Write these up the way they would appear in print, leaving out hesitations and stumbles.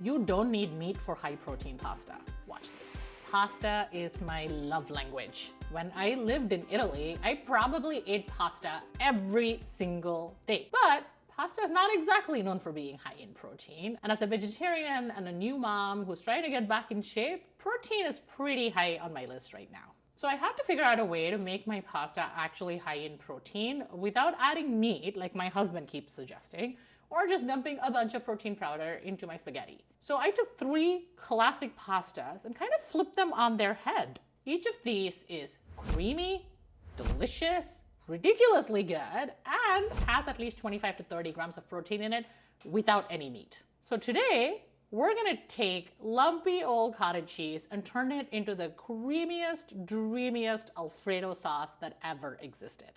You don't need meat for high protein pasta. Watch this. Pasta is my love language. When I lived in Italy, I probably ate pasta every single day. But pasta is not exactly known for being high in protein. And as a vegetarian and a new mom who's trying to get back in shape, protein is pretty high on my list right now. So I had to figure out a way to make my pasta actually high in protein without adding meat like my husband keeps suggesting, or just dumping a bunch of protein powder into my spaghetti. So I took 3 classic pastas and kind of flipped them on their head. Each of these is creamy, delicious, ridiculously good, and has at least 25 to 30 grams of protein in it without any meat. So today, we're gonna take lumpy old cottage cheese and turn it into the creamiest, dreamiest Alfredo sauce that ever existed.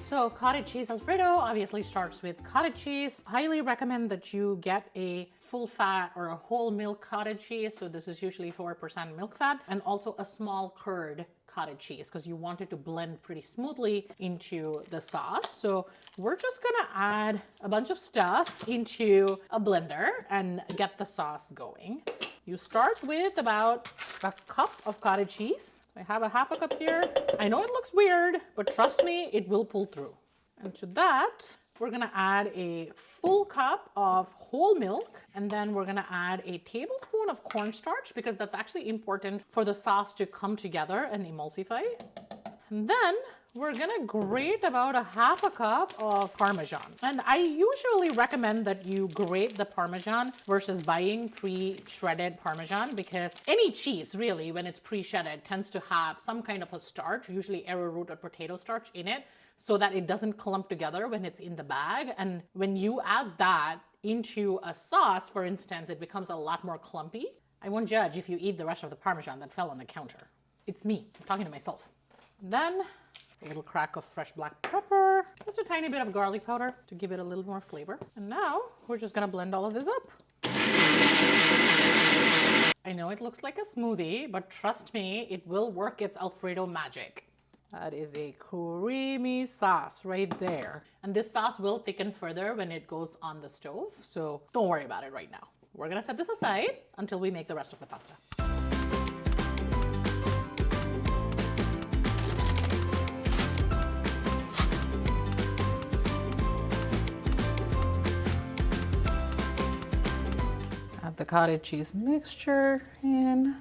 So cottage cheese Alfredo obviously starts with cottage cheese. Highly recommend that you get a full fat or a whole milk cottage cheese. So this is usually 4% milk fat, and also a small curd cottage cheese because you want it to blend pretty smoothly into the sauce. So we're just gonna add a bunch of stuff into a blender and get the sauce going. You start with about a cup of cottage cheese. I have a half a cup here. I know it looks weird, but trust me, it will pull through. And to that, we're gonna add a full cup of whole milk, and then we're gonna add a tablespoon of cornstarch because that's actually important for the sauce to come together and emulsify. And then we're gonna grate about a half a cup of Parmesan. And I usually recommend that you grate the Parmesan versus buying pre-shredded Parmesan, because any cheese really, when it's pre-shredded, tends to have some kind of a starch, usually arrowroot or potato starch in it, so that it doesn't clump together when it's in the bag. And when you add that into a sauce, for instance, it becomes a lot more clumpy. I won't judge if you eat the rest of the Parmesan that fell on the counter. It's me, I'm talking to myself. Then a little crack of fresh black pepper, just a tiny bit of garlic powder to give it a little more flavor. And now we're just gonna blend all of this up. I know it looks like a smoothie, but trust me, it will work its Alfredo magic. That is a creamy sauce right there. And this sauce will thicken further when it goes on the stove, so don't worry about it right now. We're gonna set this aside until we make the rest of the pasta. Add the cottage cheese mixture in.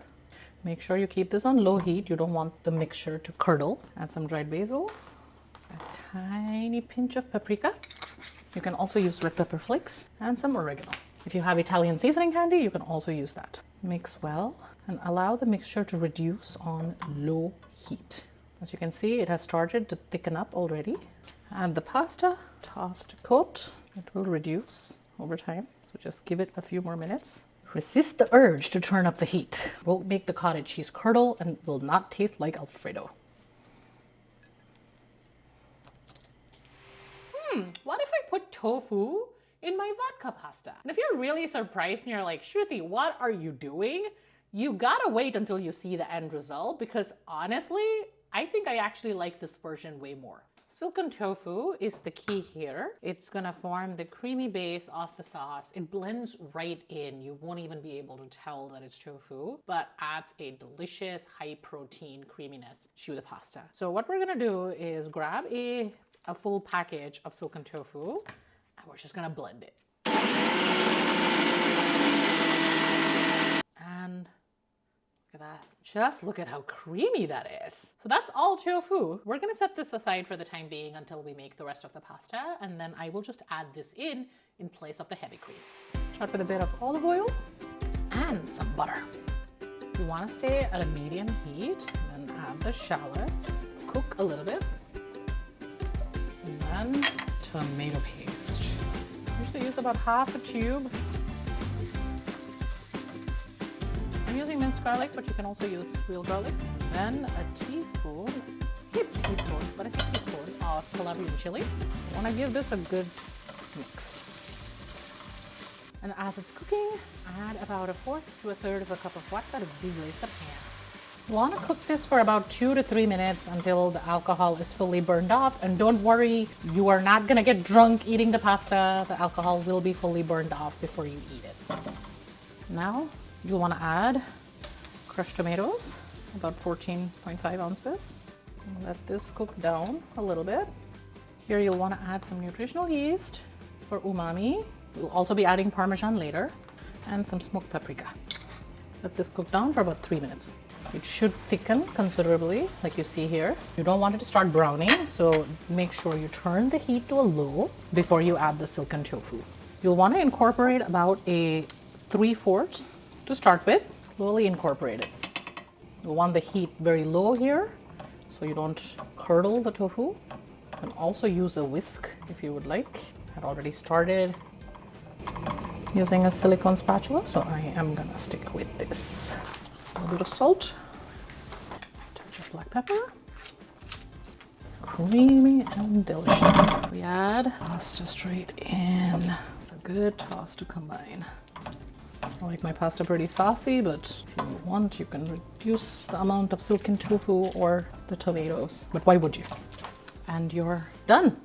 Make sure you keep this on low heat. You don't want the mixture to curdle. Add some dried basil, a tiny pinch of paprika. You can also use red pepper flakes and some oregano. If you have Italian seasoning handy, you can also use that. Mix well and allow the mixture to reduce on low heat. As you can see, it has started to thicken up already. Add the pasta, toss to coat. It will reduce over time, so just give it a few more minutes. Resist the urge to turn up the heat. Won't make the cottage cheese curdle and will not taste like Alfredo. What if I put tofu in my vodka pasta? And if you're really surprised and you're like, Shruti, what are you doing? You gotta wait until you see the end result, because honestly, I think I actually like this version way more. Silken tofu is the key here. It's gonna form the creamy base of the sauce. It blends right in. You won't even be able to tell that it's tofu, but adds a delicious high protein creaminess to the pasta. So what we're gonna do is grab a full package of silken tofu, and we're just gonna blend it. And look at that. Just look at how creamy that is. So that's all tofu. We're gonna set this aside for the time being until we make the rest of the pasta, and then I will just add this in place of the heavy cream. Start with a bit of olive oil and some butter. You wanna stay at a medium heat, and then add the shallots. Cook a little bit. And then tomato paste. Usually use about half a tube. I'm using minced garlic, but you can also use real garlic. Then a teaspoon, but a teaspoon of Calabrian chili. I want to give this a good mix. And as it's cooking, add about 1/4 to 1/3 of a cup of vodka to deglaze the pan. You want to cook this for about 2 to 3 minutes until the alcohol is fully burned off. And don't worry, you are not going to get drunk eating the pasta. The alcohol will be fully burned off before you eat it. Now you'll want to add crushed tomatoes, about 14.5 ounces. Let this cook down a little bit. Here you'll want to add some nutritional yeast for umami. We'll also be adding Parmesan later, and some smoked paprika. Let this cook down for about 3 minutes. It should thicken considerably, like you see here. You don't want it to start browning, so make sure you turn the heat to a low before you add the silken tofu. You'll want to incorporate about a 3/4 to start with. Slowly incorporate it. You'll want the heat very low here, so you don't curdle the tofu. You can also use a whisk if you would like. I'd already started using a silicone spatula, so I am gonna stick with this. A little bit of salt, touch of black pepper, creamy and delicious. We add pasta straight in, a good toss to combine. I like my pasta pretty saucy, but if you want, you can reduce the amount of silken tofu or the tomatoes, but why would you? And you're done.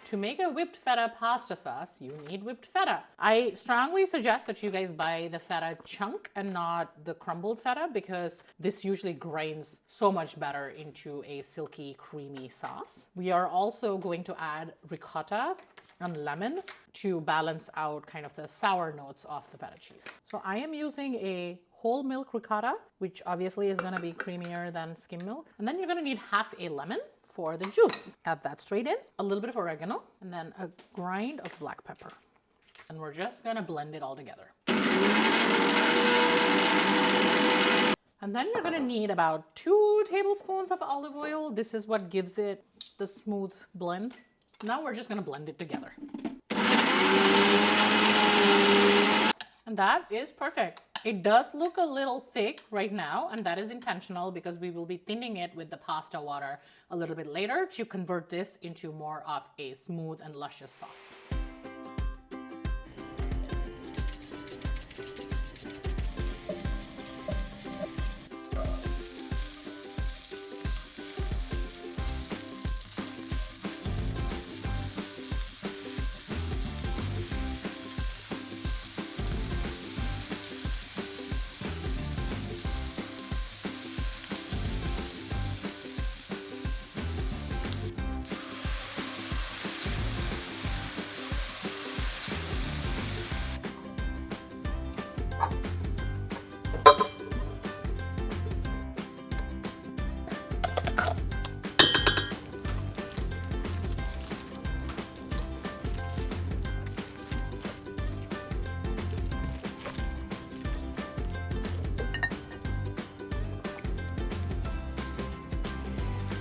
To make a whipped feta pasta sauce, you need whipped feta. I strongly suggest that you guys buy the feta chunk and not the crumbled feta, because this usually grinds so much better into a silky, creamy sauce. We are also going to add ricotta and lemon to balance out kind of the sour notes of the feta cheese. So I am using a whole milk ricotta, which obviously is gonna be creamier than skim milk. And then you're gonna need half a lemon for the juice. Add that straight in, a little bit of oregano, and then a grind of black pepper. And we're just gonna blend it all together. And then you're gonna need about 2 tablespoons of olive oil. This is what gives it the smooth blend. Now we're just gonna blend it together. And that is perfect. It does look a little thick right now, and that is intentional because we will be thinning it with the pasta water a little bit later to convert this into more of a smooth and luscious sauce.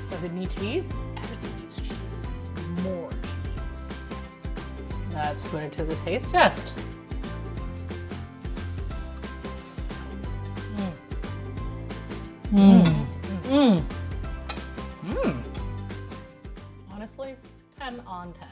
Does it need cheese? Everything needs cheese. More cheese. Let's put it to the taste test. Honestly, 10 on 10.